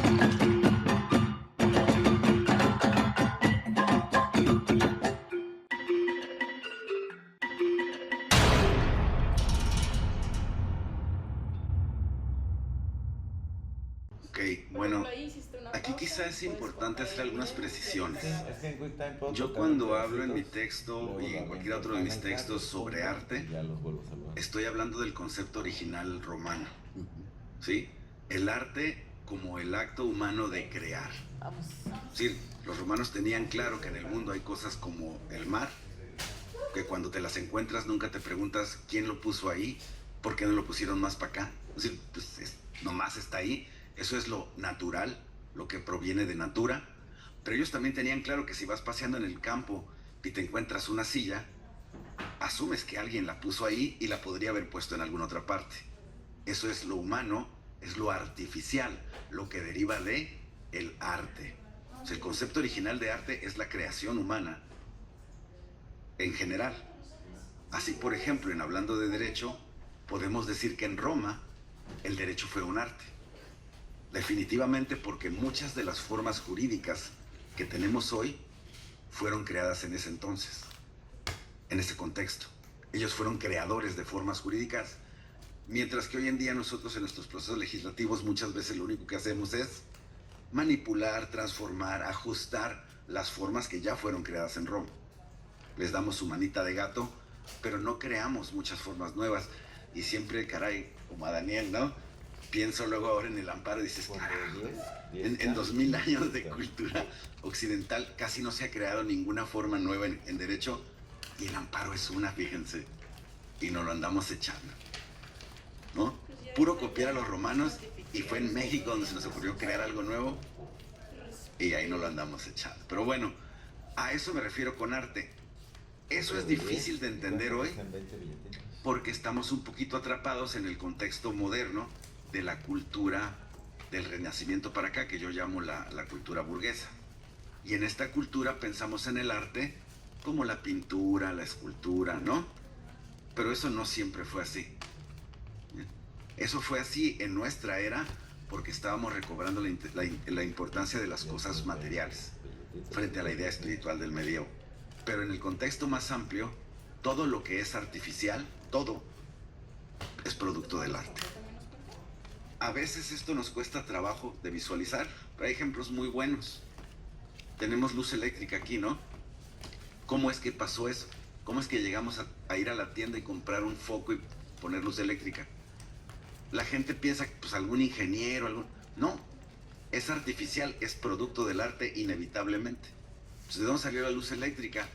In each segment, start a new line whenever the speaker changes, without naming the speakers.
Ok,
Por
bueno,
ejemplo, ahí hiciste una
aquí
pausa,
quizá es
puedes
importante
cortar
hacer
el
algunas
video,
precisiones.
Sí, es que en QuickTime puedo
Yo
cortar en
cuando hablo en mi
pedacitos,
texto
luego
y
lo
en cualquier
aviento a
otro de mis
Final Cut,
textos
los
sobre
pongo y
arte,
ya los vuelvo a salvar.
estoy hablando del concepto original romano,
Ujú.
¿sí? El arte como el acto humano de crear.
Vamos.
Sí, los romanos tenían claro que en el mundo hay cosas como el mar, que cuando te las encuentras nunca te preguntas quién lo puso ahí, por qué no lo pusieron más para acá. Es decir, pues nomás está ahí. Eso es lo natural, lo que proviene de natura. Pero ellos también tenían claro que si vas paseando en el campo y te encuentras una silla, asumes que alguien la puso ahí y la podría haber puesto en alguna otra parte. Eso es lo humano, es lo artificial, lo que deriva de el arte. O sea, el concepto original de arte es la creación humana en general. Así, por ejemplo, en hablando de derecho, podemos decir que en Roma el derecho fue un arte. Definitivamente porque muchas de las formas jurídicas que tenemos hoy fueron creadas en ese entonces, en ese contexto. Ellos fueron creadores de formas jurídicas, mientras que hoy en día nosotros en nuestros procesos legislativos muchas veces lo único que hacemos es manipular, transformar, ajustar las formas que ya fueron creadas en Roma. Les damos su manita de gato, pero no creamos muchas formas nuevas. Y siempre, caray, como a Daniel, ¿no? Pienso luego ahora en el amparo y dices, carajo, en 2000 años de cultura occidental casi no se ha creado ninguna forma nueva en derecho, y el amparo es una, fíjense, y nos lo andamos echando, ¿no? Puro copiar a los romanos, y fue en México donde se nos ocurrió crear algo nuevo, y ahí nos lo andamos echando. Pero bueno, a eso me refiero con arte. Eso es difícil de entender hoy porque estamos un poquito atrapados en el contexto moderno de la cultura del Renacimiento para acá, que yo llamo la cultura burguesa. Y en esta cultura pensamos en el arte como la pintura, la escultura, ¿no? Pero eso no siempre fue así. Eso fue así en nuestra era porque estábamos recobrando la importancia de las cosas materiales frente a la idea espiritual del medievo. Pero en el contexto más amplio, todo lo que es artificial, todo es producto del arte. A veces esto nos cuesta trabajo de visualizar, pero hay ejemplos muy buenos. Tenemos luz eléctrica aquí, ¿no? ¿Cómo es que pasó eso? ¿Cómo es que llegamos a ir a la tienda y comprar un foco y poner luz eléctrica? La gente piensa que pues algún ingeniero, No, es artificial, es producto del arte inevitablemente. Pues, ¿de dónde salió la luz eléctrica?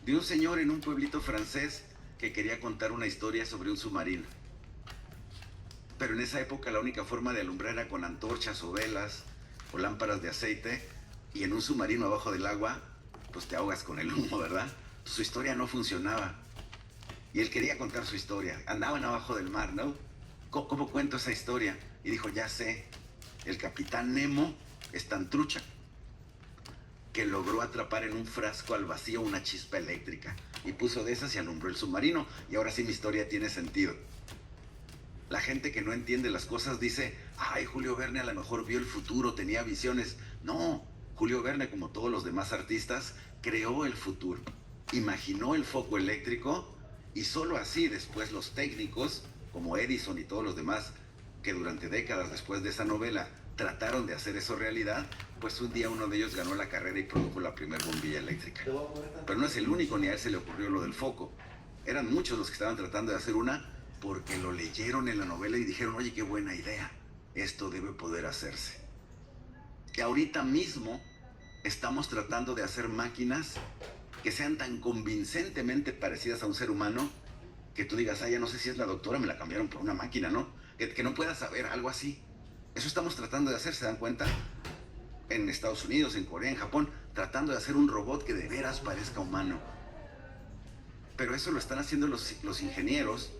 De un señor en un pueblito francés que quería contar una historia sobre un submarino. Pero en esa época la única forma de alumbrar era con antorchas o velas o lámparas de aceite, y en un submarino abajo del agua, pues te ahogas con el humo, ¿verdad? Su historia no funcionaba. Y él quería contar su historia. Andaban abajo del mar, ¿no? ¿Cómo cuento esa historia? Y dijo, ya sé, el capitán Nemo es tan trucha que logró atrapar en un frasco al vacío una chispa eléctrica y puso de esas y alumbró el submarino, y ahora sí mi historia tiene sentido. La gente que no entiende las cosas dice, ay, Julio Verne a lo mejor vio el futuro, tenía visiones. No, Julio Verne, como todos los demás artistas, creó el futuro, imaginó el foco eléctrico, y solo así después los técnicos, como Edison y todos los demás, que durante décadas después de esa novela trataron de hacer eso realidad, pues un día uno de ellos ganó la carrera y produjo la primera bombilla eléctrica. Pero no es el único, ni a él se le ocurrió lo del foco. Eran muchos los que estaban tratando de hacer una porque lo leyeron en la novela y dijeron, oye, qué buena idea, esto debe poder hacerse. Y ahorita mismo estamos tratando de hacer máquinas que sean tan convincentemente parecidas a un ser humano que tú digas, ya no sé si es la doctora, me la cambiaron por una máquina, ¿no? Que no puedas saber, algo así. Eso estamos tratando de hacer, ¿se dan cuenta? En Estados Unidos, en Corea, en Japón, tratando de hacer un robot que de veras parezca humano. Pero eso lo están haciendo los ingenieros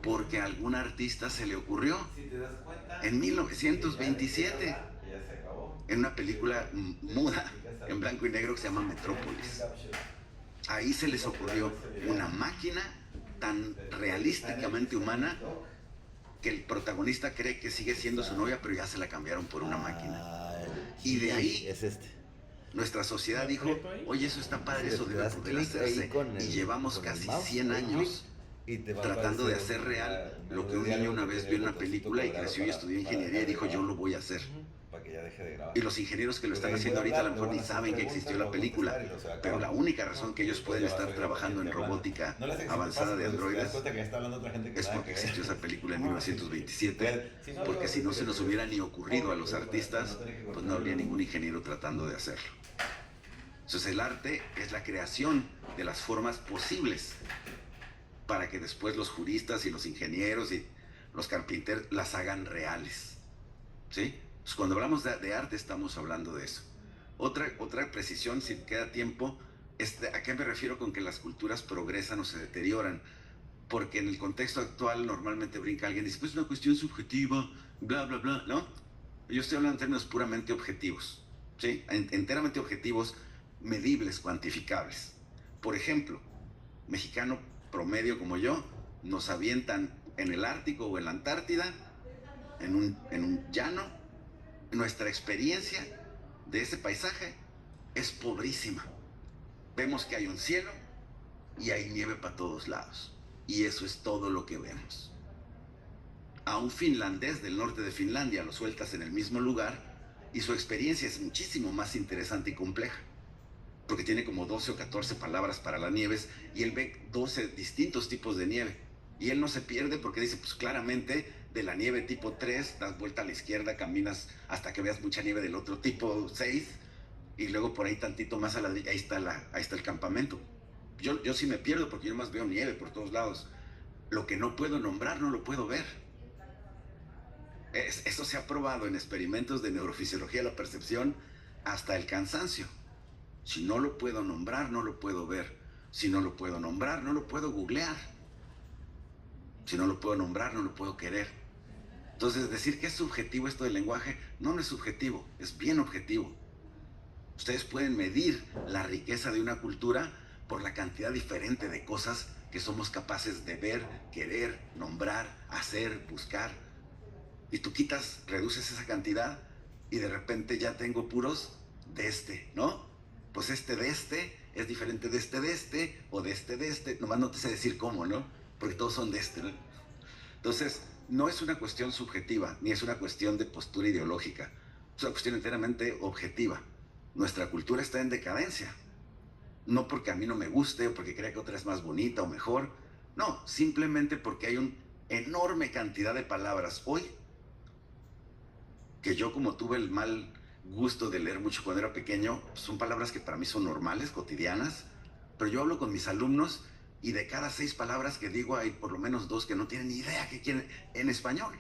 porque a algún artista se le ocurrió en 1927 en una película muda en blanco y negro que se llama Metrópolis. Ahí se les ocurrió una máquina tan realísticamente humana que el protagonista cree que sigue siendo su novia, pero ya se la cambiaron por una máquina. Y de
Sí,
ahí
es este.
nuestra sociedad
¿Lo
dijo,
aprieto ahí?
oye, eso está padre,
Sí,
eso
le
debe
das
poder
clic ahí
hacerse.
con
Y
el-
llevamos
con el
casi
mouse,
100
right
años
click, y te va a
tratando de
aparecer
hacer real
un
lo
menú
que
de
un niño
diálogo
una
que
vez
tiene
vio
el
en una
botoncito
película y
cuadrado
creció y estudió
para
ingeniería y
dejar de
dijo, yo
grabar.
lo voy a hacer.
Para que ya deje de grabar.
Y los ingenieros que lo
Porque
están
ahí
haciendo
voy a
ahorita a lo
hablar,
mejor
luego
ni
van a hacer
saben que
preguntas,
existió
lo
la
voy a contestar
película,
y luego se va a
pero la
acabar.
única razón que ellos
Después
pueden
ya va a
estar
ser
trabajando en
gente hablando.
robótica
No le hace que
avanzada
siempre
de
pasa, pero te das
androides
cuenta que ya está hablando otra gente que
es
nada
porque
que ver.
existió esa película en
Bueno,
1927,
si no,
porque
luego
si no
dice
se
que
nos
te-
hubiera ni ocurrido a
Ok,
los
para no
artistas,
tener que
pues
cortar
no habría
el-
ningún ingeniero tratando de hacerlo. Entonces el arte es la creación de las formas posibles para que después los juristas y los ingenieros y los carpinteros las hagan reales. ¿Sí? Pues cuando hablamos de arte estamos hablando de eso. Otra precisión, si queda tiempo, ¿a qué me refiero con que las culturas progresan o se deterioran? Porque en el contexto actual normalmente brinca alguien y dice, pues es una cuestión subjetiva, bla, bla, bla, ¿no? Yo estoy hablando en términos puramente objetivos, ¿sí? Enteramente objetivos, medibles, cuantificables. Por ejemplo, mexicano promedio como yo, nos avientan en el Ártico o en la Antártida, en un llano. Nuestra experiencia de ese paisaje es pobrísima. Vemos que hay un cielo y hay nieve para todos lados. Y eso es todo lo que vemos. A un finlandés del norte de Finlandia lo sueltas en el mismo lugar y su experiencia es muchísimo más interesante y compleja. Porque tiene como 12 o 14 palabras para las nieves y él ve 12 distintos tipos de nieve. Y él no se pierde porque dice, pues claramente de la nieve tipo 3, das vuelta a la izquierda, caminas hasta que veas mucha nieve del otro tipo 6 y luego por ahí tantito más a la ahí está el campamento. Yo sí me pierdo porque yo más veo nieve por todos lados. Lo que no puedo nombrar no lo puedo ver. Eso se ha probado en experimentos de neurofisiología de la percepción hasta el cansancio. Si no lo puedo nombrar, no lo puedo ver. Si no lo puedo nombrar, no lo puedo googlear. Si no lo puedo nombrar, no lo puedo querer. Entonces, decir que es subjetivo esto del lenguaje, no es subjetivo, es bien objetivo. Ustedes pueden medir la riqueza de una cultura por la cantidad diferente de cosas que somos capaces de ver, querer, nombrar, hacer, buscar. Y tú reduces esa cantidad y de repente ya tengo puros de este, ¿no? Pues de este es diferente de este, o de este, nomás no te sé decir cómo, ¿no? Porque todos son de este, ¿no? Entonces, no es una cuestión subjetiva, ni es una cuestión de postura ideológica, es una cuestión enteramente objetiva. Nuestra cultura está en decadencia, no porque a mí no me guste o porque crea que otra es más bonita o mejor, no, simplemente porque hay una enorme cantidad de palabras hoy que yo, como tuve el mal gusto de leer mucho cuando era pequeño, son palabras que para mí son normales, cotidianas, pero yo hablo con mis alumnos y de cada 6 palabras que digo hay por lo menos 2 que no tienen ni idea qué quieren en español.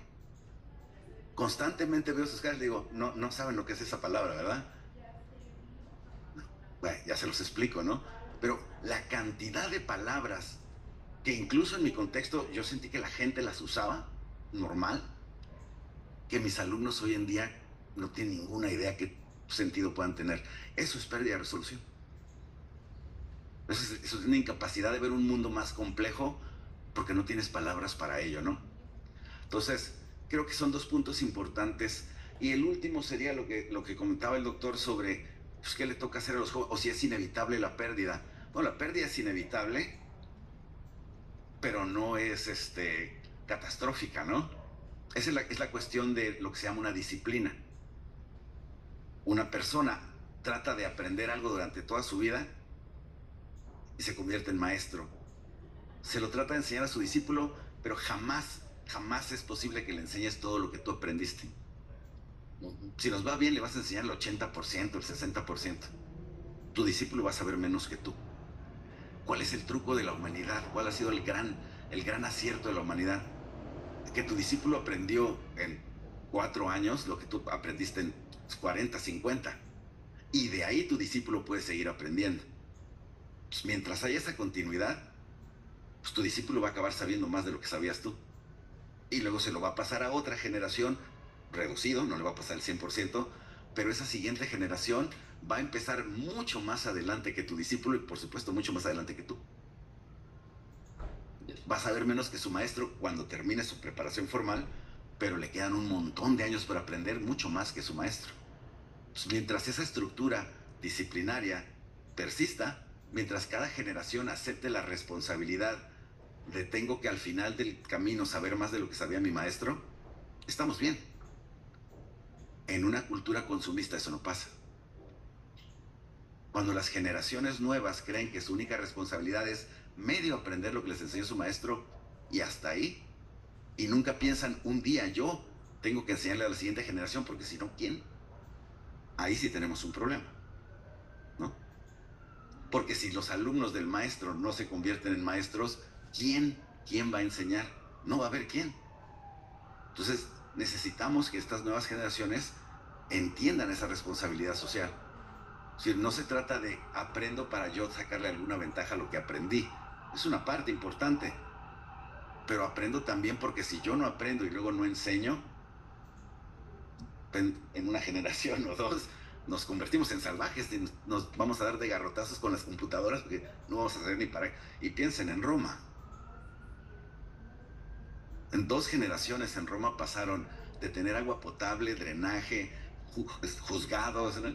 Constantemente veo sus caras y digo, no saben lo que es esa palabra, ¿verdad? Bueno, ya se los explico, ¿no? Pero la cantidad de palabras que incluso en mi contexto yo sentí que la gente las usaba, normal, que mis alumnos hoy en día no tienen ninguna idea qué sentido puedan tener. Eso es pérdida de resolución. Eso es una incapacidad de ver un mundo más complejo porque no tienes palabras para ello, ¿no? Entonces, creo que son 2 puntos importantes. Y el último sería lo que comentaba el doctor sobre pues, qué le toca hacer a los jóvenes, o si es inevitable la pérdida. Bueno, la pérdida es inevitable, pero no es catastrófica, ¿no? Esa es la cuestión de lo que se llama una disciplina. Una persona trata de aprender algo durante toda su vida y se convierte en maestro. Se lo trata de enseñar a su discípulo, pero jamás es posible que le enseñes todo lo que tú aprendiste. Si nos va bien, le vas a enseñar el 80%, el 60%. Tu discípulo va a saber menos que tú. ¿Cuál es el truco de la humanidad? ¿Cuál ha sido el gran acierto de la humanidad? Que tu discípulo aprendió en 4 años lo que tú aprendiste en 40, 50. Y de ahí tu discípulo puede seguir aprendiendo. Pues mientras haya esa continuidad, pues tu discípulo va a acabar sabiendo más de lo que sabías tú. Y luego se lo va a pasar a otra generación, reducido, no le va a pasar el 100%, pero esa siguiente generación va a empezar mucho más adelante que tu discípulo y por supuesto mucho más adelante que tú. Va a saber menos que su maestro cuando termine su preparación formal, pero le quedan un montón de años para aprender mucho más que su maestro. Pues, mientras esa estructura disciplinaria persista, mientras cada generación acepte la responsabilidad de tengo que al final del camino saber más de lo que sabía mi maestro, estamos bien. En una cultura consumista eso no pasa. Cuando las generaciones nuevas creen que su única responsabilidad es medio aprender lo que les enseñó su maestro y hasta ahí, y nunca piensan un día yo tengo que enseñarle a la siguiente generación porque si no, ¿quién? Ahí sí tenemos un problema, ¿no? Porque si los alumnos del maestro no se convierten en maestros, ¿quién va a enseñar? No va a haber quién. Entonces necesitamos que estas nuevas generaciones entiendan esa responsabilidad social. Es decir, no se trata de aprendo para yo sacarle alguna ventaja a lo que aprendí. Es una parte importante. Pero aprendo también porque si yo no aprendo y luego no enseño, en una generación o dos nos convertimos en salvajes y nos vamos a dar de garrotazos con las computadoras porque no vamos a hacer ni para... Y piensen en Roma. En 2 generaciones en Roma pasaron de tener agua potable, drenaje, juzgados, ¿no?,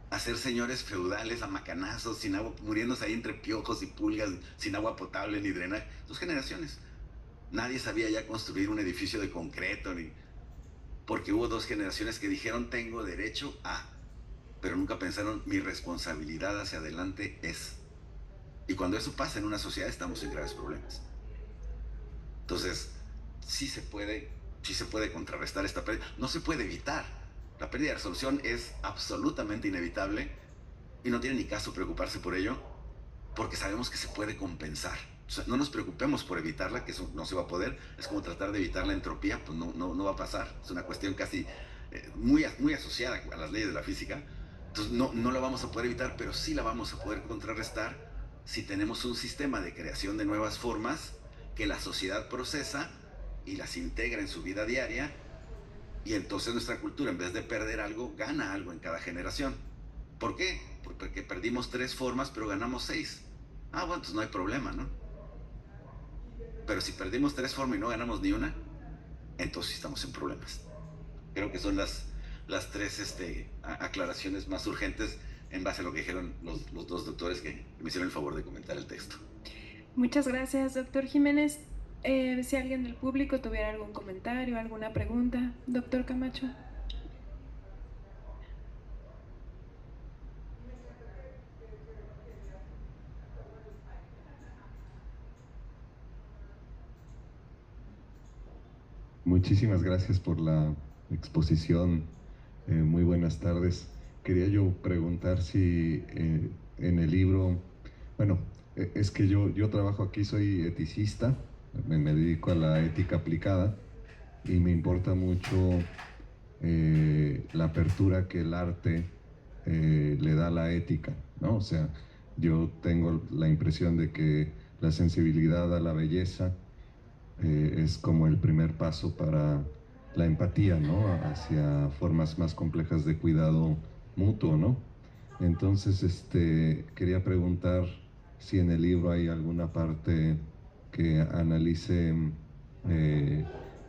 a ser señores feudales a macanazos, sin agua, muriéndose ahí entre piojos y pulgas, sin agua potable ni drenaje. 2 generaciones. Nadie sabía ya construir un edificio de concreto, porque hubo 2 generaciones que dijeron tengo derecho a, pero nunca pensaron mi responsabilidad hacia adelante es. Y cuando eso pasa en una sociedad estamos en graves problemas. Entonces, sí se puede contrarrestar esta pérdida. No se puede evitar. La pérdida de resolución es absolutamente inevitable y no tiene ni caso preocuparse por ello porque sabemos que se puede compensar. O sea, no nos preocupemos por evitarla, que eso no se va a poder. Es como tratar de evitar la entropía, pues no va a pasar. Es una cuestión casi muy asociada a las leyes de la física. Entonces no la vamos a poder evitar, pero sí la vamos a poder contrarrestar si tenemos un sistema de creación de nuevas formas que la sociedad procesa y las integra en su vida diaria, y entonces nuestra cultura, en vez de perder algo, gana algo en cada generación. ¿Por qué? Porque perdimos 3 formas, pero ganamos 6. Ah, bueno, entonces no hay problema, ¿no? Pero si perdimos 3 formas y no ganamos ni una, entonces estamos en problemas. Creo que son las 3 aclaraciones más urgentes en base a lo que dijeron los 2 doctores que me hicieron el favor de comentar el texto.
Muchas gracias, doctor Jiménez. Si alguien del público tuviera algún comentario, alguna pregunta, doctor Camacho.
Muchísimas gracias por la exposición. Muy buenas tardes. Quería yo preguntar si en el libro, bueno, es que yo trabajo aquí, soy eticista, me dedico a la ética aplicada y me importa mucho la apertura que el arte le da a la ética, ¿no? O sea, yo tengo la impresión de que la sensibilidad a la belleza es como el primer paso para la empatía, ¿no? Hacia formas más complejas de cuidado mutuo, ¿no? Entonces, quería preguntar si en el libro hay alguna parte que analice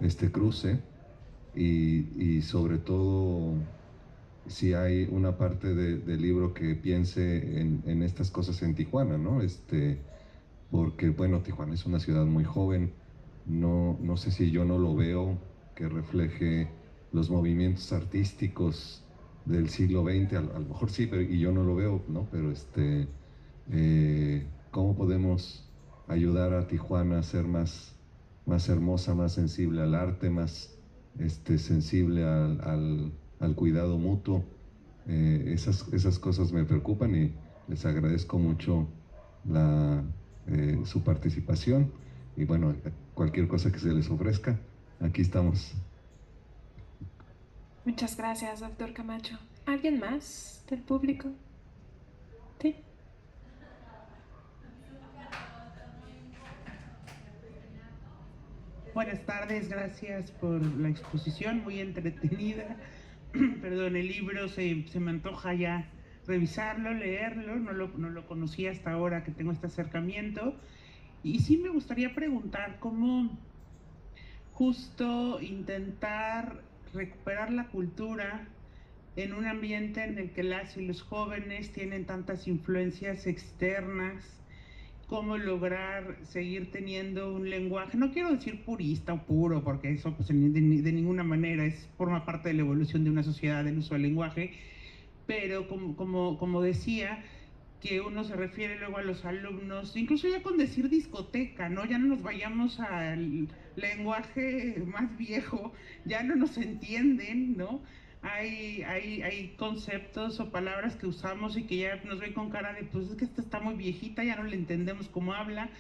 este cruce y sobre todo si hay una parte del libro que piense en estas cosas en Tijuana, ¿no? Porque, bueno, Tijuana es una ciudad muy joven, no sé si yo no lo veo que refleje los movimientos artísticos del siglo XX, a lo mejor sí, y yo no lo veo, ¿no? Pero ¿cómo podemos ayudar a Tijuana a ser más hermosa, más sensible al arte, más sensible al cuidado mutuo? Esas cosas me preocupan y les agradezco mucho su participación y bueno, cualquier cosa que se les ofrezca, aquí estamos.
Muchas gracias, doctor Camacho. ¿Alguien más del público? ¿Sí?
Buenas tardes, gracias por la exposición, muy entretenida. Perdón, el libro se me antoja ya revisarlo, leerlo, no lo conocía hasta ahora que tengo este acercamiento. Y sí me gustaría preguntar cómo justo intentar recuperar la cultura en un ambiente en el que las y los jóvenes tienen tantas influencias externas, cómo lograr seguir teniendo un lenguaje, no quiero decir purista o puro, porque eso pues, de ninguna manera forma parte de la evolución de una sociedad, el uso del lenguaje, pero como decía, que uno se refiere luego a los alumnos, incluso ya con decir discoteca, ¿no? Ya no nos vayamos al lenguaje más viejo, ya no nos entienden, ¿no? Hay conceptos o palabras que usamos y que ya nos ven con cara de, pues es que esta está muy viejita, ya no le entendemos cómo habla.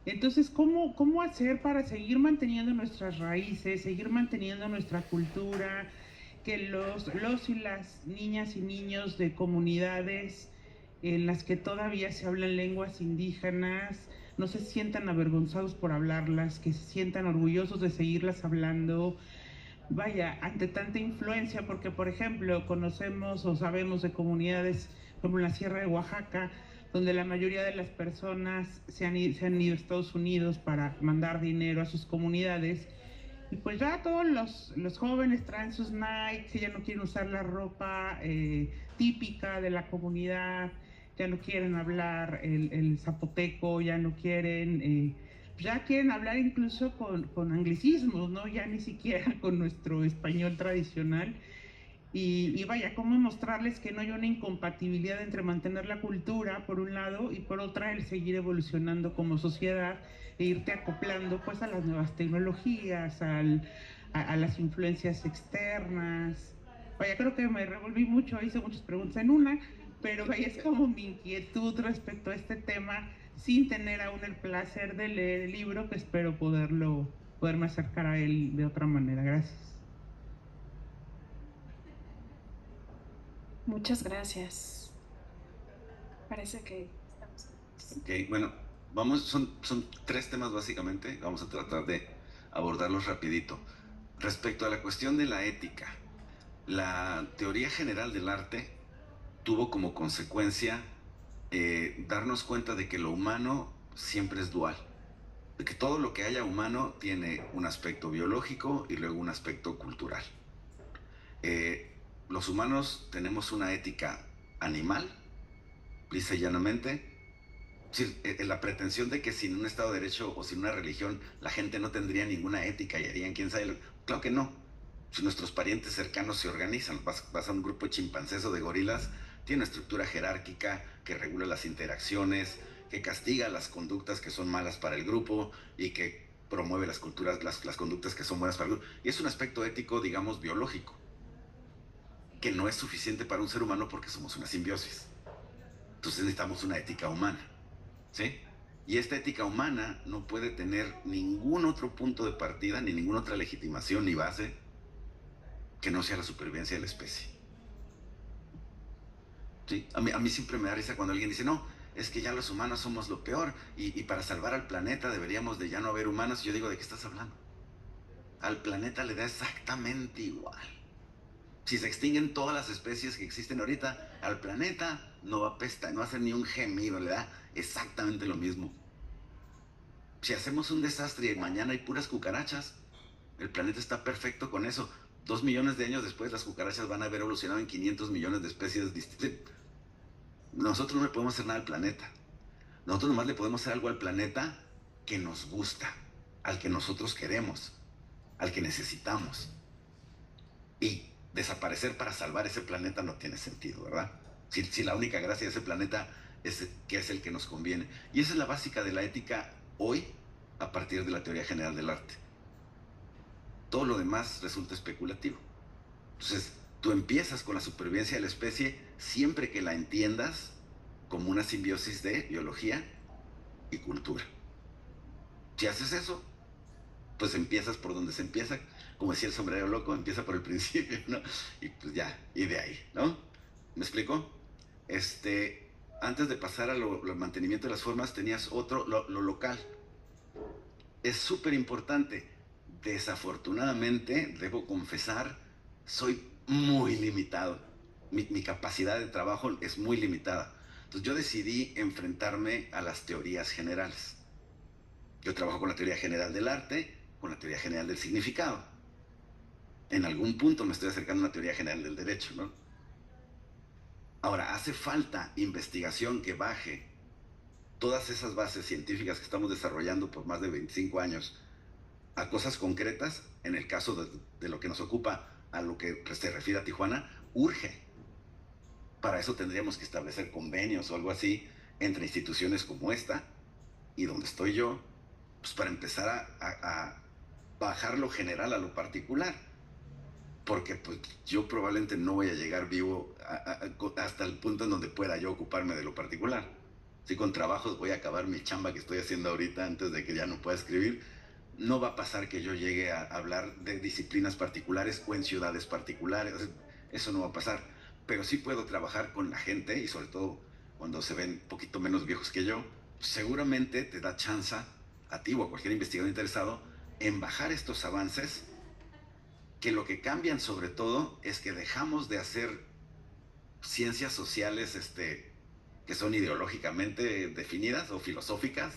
Entonces, ¿cómo hacer para seguir manteniendo nuestras raíces, seguir manteniendo nuestra cultura, que los y las niñas y niños de comunidades en las que todavía se hablan lenguas indígenas no se sientan avergonzados por hablarlas, que se sientan orgullosos de seguirlas hablando? Vaya, ante tanta influencia, porque por ejemplo conocemos o sabemos de comunidades como la Sierra de Oaxaca, donde la mayoría de las personas se han ido a Estados Unidos para mandar dinero a sus comunidades, y pues ya todos los jóvenes traen sus Nikes y ya no quieren usar la ropa típica de la comunidad, ya no quieren hablar el zapoteco, ya no quieren... ya quieren hablar incluso con anglicismos, ¿no? Ya ni siquiera con nuestro español tradicional. Y vaya, cómo mostrarles que no hay una incompatibilidad entre mantener la cultura, por un lado, y por otra, el seguir evolucionando como sociedad e irte acoplando, pues, a las nuevas tecnologías, a las influencias externas. Vaya, creo que me revolví mucho, hice muchas preguntas en una, pero vaya, es como mi inquietud respecto a este tema, sin tener aún el placer de leer el libro, que espero poderme acercar a él de otra manera. Gracias.
Muchas gracias. Parece que estamos...
Ok, bueno, son 3 temas básicamente, vamos a tratar de abordarlos rapidito. Respecto a la cuestión de la ética, la teoría general del arte tuvo como consecuencia darnos cuenta de que lo humano siempre es dual, de que todo lo que haya humano tiene un aspecto biológico y luego un aspecto cultural. Los humanos tenemos una ética animal, lisa y llanamente. La pretensión de que sin un Estado de Derecho o sin una religión la gente no tendría ninguna ética y harían quién sabe. Claro que no. Si nuestros parientes cercanos se organizan, vas a un grupo de chimpancés o de gorilas, tiene una estructura jerárquica que regula las interacciones, que castiga las conductas que son malas para el grupo y que promueve las conductas que son buenas para el grupo. Y es un aspecto ético, digamos, biológico, que no es suficiente para un ser humano porque somos una simbiosis. Entonces necesitamos una ética humana, ¿sí? Y esta ética humana no puede tener ningún otro punto de partida, ni ninguna otra legitimación ni base que no sea la supervivencia de la especie. ¿Sí? A mí siempre me da risa cuando alguien dice, no, es que ya los humanos somos lo peor y para salvar al planeta deberíamos de ya no haber humanos. Y yo digo, ¿de qué estás hablando? Al planeta le da exactamente igual. Si se extinguen todas las especies que existen ahorita, al planeta no va a apestar, no va a hacer ni un gemido, le da exactamente lo mismo. Si hacemos un desastre y mañana hay puras cucarachas, el planeta está perfecto con eso. 2 millones de años después las cucarachas van a haber evolucionado en 500 millones de especies distintas. Nosotros no le podemos hacer nada al planeta. Nosotros nomás le podemos hacer algo al planeta que nos gusta, al que nosotros queremos, al que necesitamos. Y desaparecer para salvar ese planeta no tiene sentido, ¿verdad? Si la única gracia de ese planeta es que es el que nos conviene. Y esa es la básica de la ética hoy, a partir de la teoría general del arte. Todo lo demás resulta especulativo. Entonces, tú empiezas con la supervivencia de la especie siempre que la entiendas como una simbiosis de biología y cultura. Si haces eso, pues empiezas por donde se empieza, como decía el sombrero loco, empieza por el principio, ¿no? Y pues ya, y de ahí, ¿no? ¿Me explico? Antes de pasar al mantenimiento de las formas, tenías lo local. Es súper importante. Desafortunadamente, debo confesar, soy muy limitado. Mi capacidad de trabajo es muy limitada. Entonces yo decidí enfrentarme a las teorías generales. Yo trabajo con la teoría general del arte, con la teoría general del significado. En algún punto me estoy acercando a la teoría general del derecho, ¿no? Ahora, hace falta investigación que baje todas esas bases científicas que estamos desarrollando por más de 25 años a cosas concretas. En el caso de lo que nos ocupa, a lo que se refiere a Tijuana, urge. Para eso tendríamos que establecer convenios o algo así entre instituciones como esta y donde estoy yo, pues para empezar a bajar lo general a lo particular. Porque pues, yo probablemente no voy a llegar vivo hasta el punto en donde pueda yo ocuparme de lo particular. Si con trabajos voy a acabar mi chamba que estoy haciendo ahorita antes de que ya no pueda escribir, no va a pasar que yo llegue a hablar de disciplinas particulares o en ciudades particulares. Eso no va a pasar. Pero sí puedo trabajar con la gente, y sobre todo cuando se ven un poquito menos viejos que yo, seguramente te da chance a ti o a cualquier investigador interesado en bajar estos avances, que lo que cambian sobre todo es que dejamos de hacer ciencias sociales que son ideológicamente definidas o filosóficas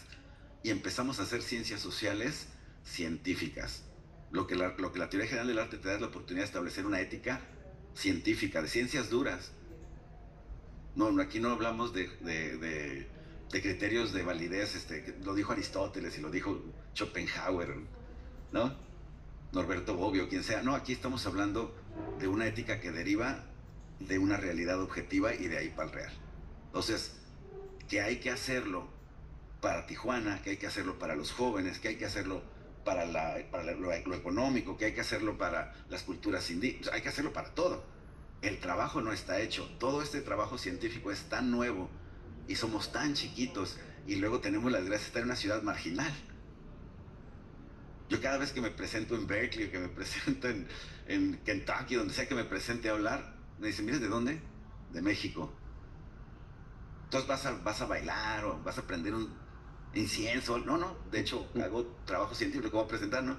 y empezamos a hacer ciencias sociales científicas. Lo que la teoría general del arte te da es la oportunidad de establecer una ética científica, de ciencias duras. No, aquí no hablamos de criterios de validez, lo dijo Aristóteles y lo dijo Schopenhauer, ¿no? Norberto Bobbio, quien sea. No, aquí estamos hablando de una ética que deriva de una realidad objetiva y de ahí para el real. Entonces, que hay que hacerlo para Tijuana, que hay que hacerlo para los jóvenes, que hay que hacerlo para lo económico, que hay que hacerlo para las culturas indígenas, hay que hacerlo para todo. El trabajo no está hecho. Todo este trabajo científico es tan nuevo y somos tan chiquitos y luego tenemos la desgracia de estar en una ciudad marginal. Yo cada vez que me presento en Berkeley, que me presento en Kentucky, donde sea que me presente a hablar, me dicen, ¿vienes de dónde? De México. Entonces vas a bailar o vas a prender un incienso. No, de hecho hago trabajo científico, ¿cómo presentar, no?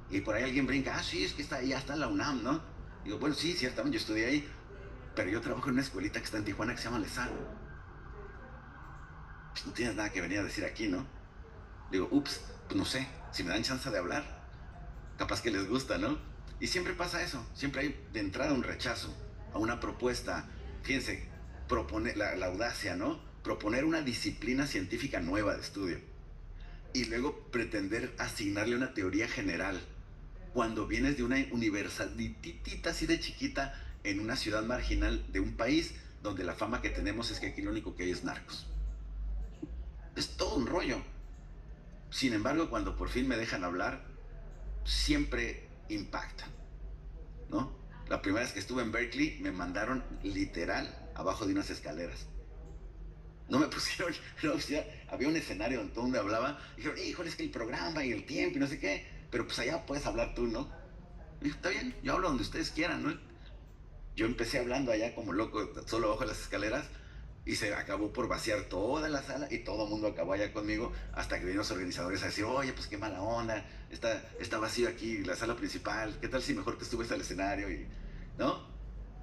Y por ahí alguien brinca, sí, es que ya está en la UNAM, ¿no? Digo, bueno, sí, ciertamente, yo estudié ahí, pero yo trabajo en una escuelita que está en Tijuana que se llama LESAR. Pues no tienes nada que venir a decir aquí, ¿no? Digo, ups, pues no sé, si me dan chance de hablar, capaz que les gusta, ¿no? Y siempre pasa eso, siempre hay de entrada un rechazo a una propuesta. Fíjense, proponer la audacia, ¿no? Proponer una disciplina científica nueva de estudio y luego pretender asignarle una teoría general cuando vienes de una universidad así de chiquita en una ciudad marginal de un país donde la fama que tenemos es que aquí lo único que hay es narcos. Es todo un rollo. Sin embargo, cuando por fin me dejan hablar, siempre impacta, ¿no? La primera vez que estuve en Berkeley me mandaron literal abajo de unas escaleras. No me pusieron, no, había un escenario donde todo el mundo hablaba, y dijeron, híjole, es que el programa y el tiempo y no sé qué, pero pues allá puedes hablar tú, ¿no? Y dije, está bien, yo hablo donde ustedes quieran, ¿no? Yo empecé hablando allá como loco, solo abajo de las escaleras, y se acabó por vaciar toda la sala y todo el mundo acabó allá conmigo hasta que vinieron los organizadores a decir, oye, pues qué mala onda, está vacío aquí la sala principal, ¿qué tal si mejor te subes al escenario? ¿No?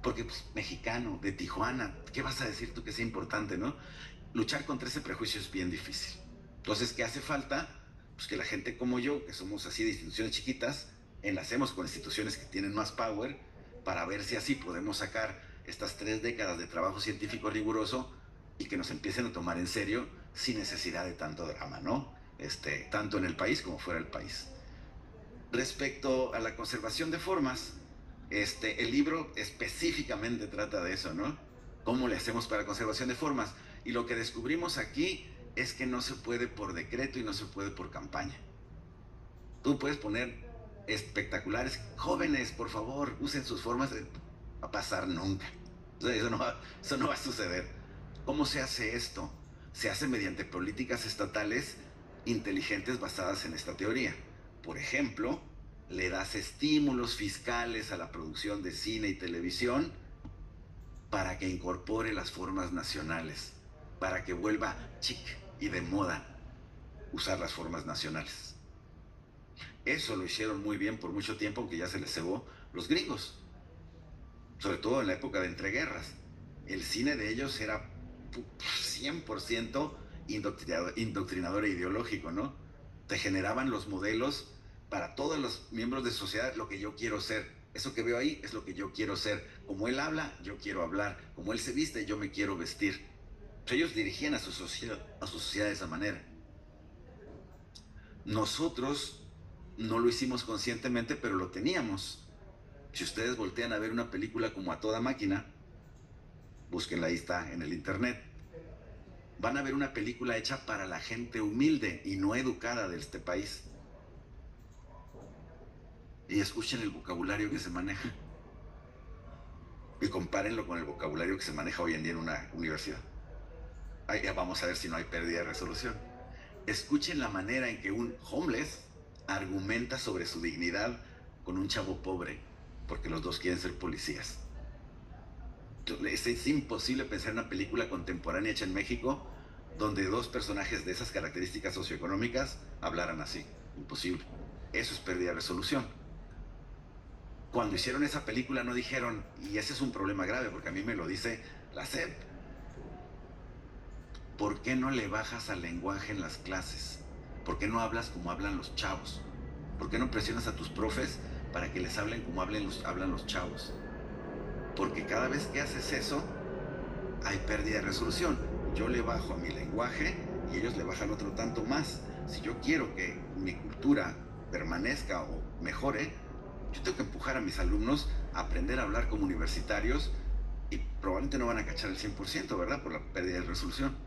Porque, pues, mexicano, de Tijuana, ¿qué vas a decir tú que sea importante, no? Luchar contra ese prejuicio es bien difícil. Entonces, ¿qué hace falta? Pues que la gente como yo, que somos así de instituciones chiquitas, enlacemos con instituciones que tienen más power para ver si así podemos sacar estas 3 décadas de trabajo científico riguroso y que nos empiecen a tomar en serio sin necesidad de tanto drama, ¿no? Tanto en el país como fuera del país. Respecto a la conservación de formas, el libro específicamente trata de eso, ¿no? ¿Cómo le hacemos para la conservación de formas? Y lo que descubrimos aquí es que no se puede por decreto y no se puede por campaña. Tú puedes poner espectaculares, jóvenes, por favor, usen sus formas, va a pasar nunca. O sea, eso no va a suceder. ¿Cómo se hace esto? Se hace mediante políticas estatales inteligentes basadas en esta teoría. Por ejemplo, le das estímulos fiscales a la producción de cine y televisión para que incorpore las formas nacionales, para que vuelva chic y de moda usar las formas nacionales. Eso lo hicieron muy bien por mucho tiempo, aunque ya se les cebó los gringos, sobre todo en la época de entreguerras. El cine de ellos era 100% indoctrinador e ideológico, ¿no? Te generaban los modelos para todos los miembros de sociedad, lo que yo quiero ser. Eso que veo ahí es lo que yo quiero ser. Como él habla, yo quiero hablar. Como él se viste, yo me quiero vestir. Pues ellos dirigían a su sociedad de esa manera. Nosotros no lo hicimos conscientemente, pero lo teníamos. Si ustedes voltean a ver una película como A Toda Máquina, búsquenla, ahí está en el internet, van a ver una película hecha para la gente humilde y no educada de este país. Y escuchen el vocabulario que se maneja. Y compárenlo con el vocabulario que se maneja hoy en día en una universidad. Ahí vamos a ver si no hay pérdida de resolución. Escuchen la manera en que un homeless argumenta sobre su dignidad con un chavo pobre, porque los dos quieren ser policías. Es imposible pensar en una película contemporánea hecha en México donde dos personajes de esas características socioeconómicas hablaran así. Imposible. Eso es pérdida de resolución. Cuando hicieron esa película no dijeron, y ese es un problema grave porque a mí me lo dice la SEP, ¿por qué no le bajas al lenguaje en las clases? ¿Por qué no hablas como hablan los chavos? ¿Por qué no presionas a tus profes para que les hablen como hablan los chavos? Porque cada vez que haces eso, hay pérdida de resolución. Yo le bajo a mi lenguaje y ellos le bajan otro tanto más. Si yo quiero que mi cultura permanezca o mejore, yo tengo que empujar a mis alumnos a aprender a hablar como universitarios y probablemente no van a cachar el 100%, ¿verdad? Por la pérdida de resolución.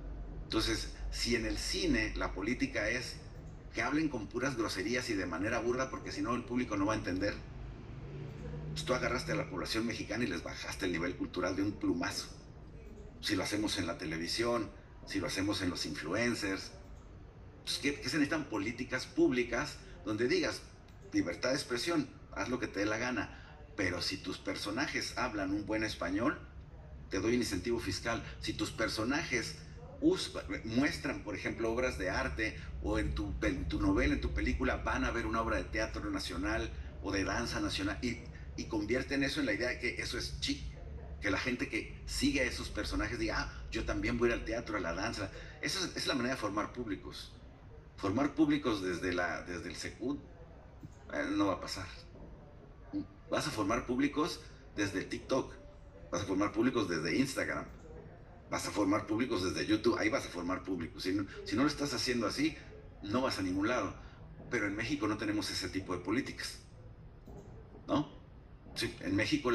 Entonces, si en el cine la política es que hablen con puras groserías y de manera burda porque si no el público no va a entender, pues tú agarraste a la población mexicana y les bajaste el nivel cultural de un plumazo. Si lo hacemos en la televisión, si lo hacemos en los influencers, pues ¿qué se necesitan? Políticas públicas donde digas, libertad de expresión, haz lo que te dé la gana, pero si tus personajes hablan un buen español, te doy un incentivo fiscal. Si tus personajes muestran, por ejemplo, obras de arte, o en tu novela, en tu película, van a ver una obra de teatro nacional o de danza nacional, y convierten eso en la idea de que eso es chic, que la gente que sigue a esos personajes diga, yo también voy a ir al teatro, a la danza. Esa es la manera de formar públicos. Formar públicos desde el Secut no va a pasar. Vas a formar públicos desde el TikTok, vas a formar públicos desde Instagram, vas a formar públicos desde YouTube, ahí vas a formar públicos. Si no lo estás haciendo así, no vas a ningún lado. Pero en México no tenemos ese tipo de políticas, ¿no? Sí, en México,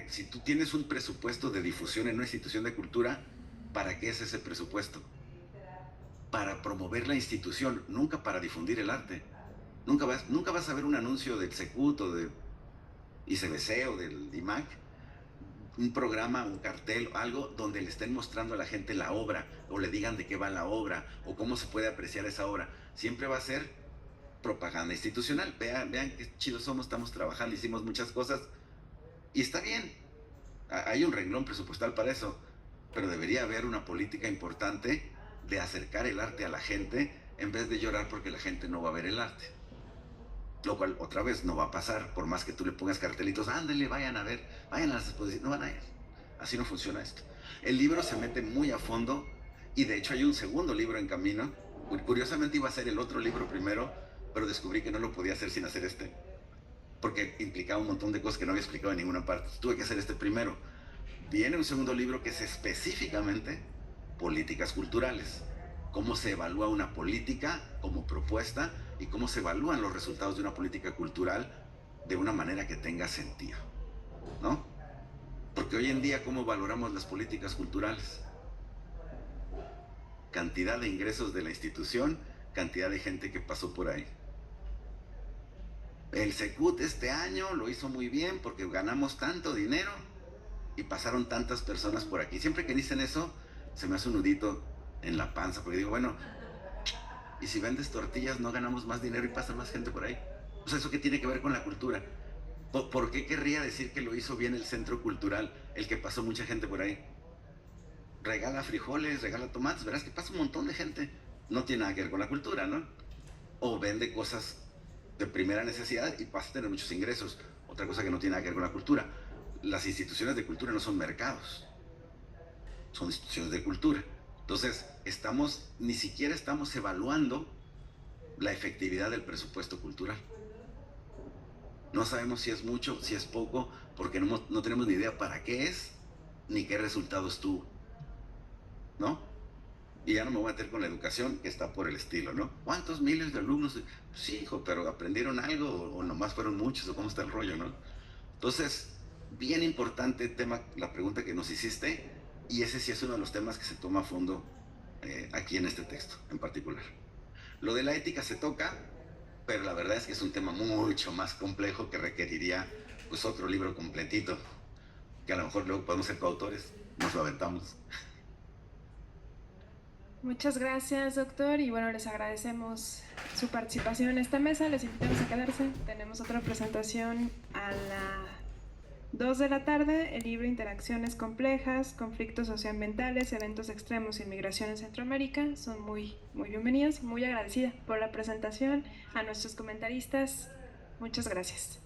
si tú tienes un presupuesto de difusión en una institución de cultura, ¿para qué es ese presupuesto? Para promover la institución, nunca para difundir el arte. Nunca vas a ver un anuncio del Secut o de ICBC o del IMAC, un programa, un cartel, algo donde le estén mostrando a la gente la obra, o le digan de qué va la obra, o cómo se puede apreciar esa obra. Siempre va a ser propaganda institucional. Vean qué chidos somos, estamos trabajando, hicimos muchas cosas, y está bien. Hay un renglón presupuestal para eso, pero debería haber una política importante de acercar el arte a la gente, en vez de llorar porque la gente no va a ver el arte. Lo cual, otra vez, no va a pasar, por más que tú le pongas cartelitos, ándale, vayan a ver, vayan a las exposiciones, no van a ir. Así no funciona esto. El libro se mete muy a fondo, y de hecho hay un segundo libro en camino. Curiosamente iba a ser el otro libro primero, pero descubrí que no lo podía hacer sin hacer este, porque implicaba un montón de cosas que no había explicado en ninguna parte. Tuve que hacer este primero. Viene un segundo libro que es específicamente políticas culturales. Cómo se evalúa una política como propuesta y cómo se evalúan los resultados de una política cultural de una manera que tenga sentido, ¿no? Porque hoy en día, ¿cómo valoramos las políticas culturales? Cantidad de ingresos de la institución, cantidad de gente que pasó por ahí. El Secut este año lo hizo muy bien porque ganamos tanto dinero y pasaron tantas personas por aquí. Siempre que dicen eso, se me hace un nudito en la panza, porque digo, bueno, ¿y si vendes tortillas no ganamos más dinero y pasa más gente por ahí? O sea, ¿eso qué tiene que ver con la cultura? ¿Por qué querría decir que lo hizo bien el centro cultural, el que pasó mucha gente por ahí? Regala frijoles, regala tomates, verás que pasa un montón de gente. No tiene nada que ver con la cultura, ¿no? O vende cosas de primera necesidad y vas a tener muchos ingresos. Otra cosa que no tiene nada que ver con la cultura. Las instituciones de cultura no son mercados, son instituciones de cultura. Entonces, ni siquiera estamos evaluando la efectividad del presupuesto cultural. No sabemos si es mucho, si es poco, porque no tenemos ni idea para qué es, ni qué resultados tuvo, ¿no? Y ya no me voy a meter con la educación, que está por el estilo, ¿no? ¿Cuántos miles de alumnos? Sí, hijo, pero ¿aprendieron algo o nomás fueron muchos o cómo está el rollo, no? Entonces, bien importante tema, la pregunta que nos hiciste, y ese sí es uno de los temas que se toma a fondo aquí en este texto en particular. Lo de la ética se toca, pero la verdad es que es un tema mucho más complejo que requeriría pues otro libro completito, que a lo mejor luego podemos ser coautores, nos lo aventamos.
Muchas gracias, doctor, y bueno, les agradecemos su participación en esta mesa, les invitamos a quedarse. Tenemos otra presentación a las 2 de la tarde, el libro Interacciones complejas, conflictos socioambientales, eventos extremos y migración en Centroamérica. Son muy bienvenidos, muy agradecida por la presentación. A nuestros comentaristas, muchas gracias.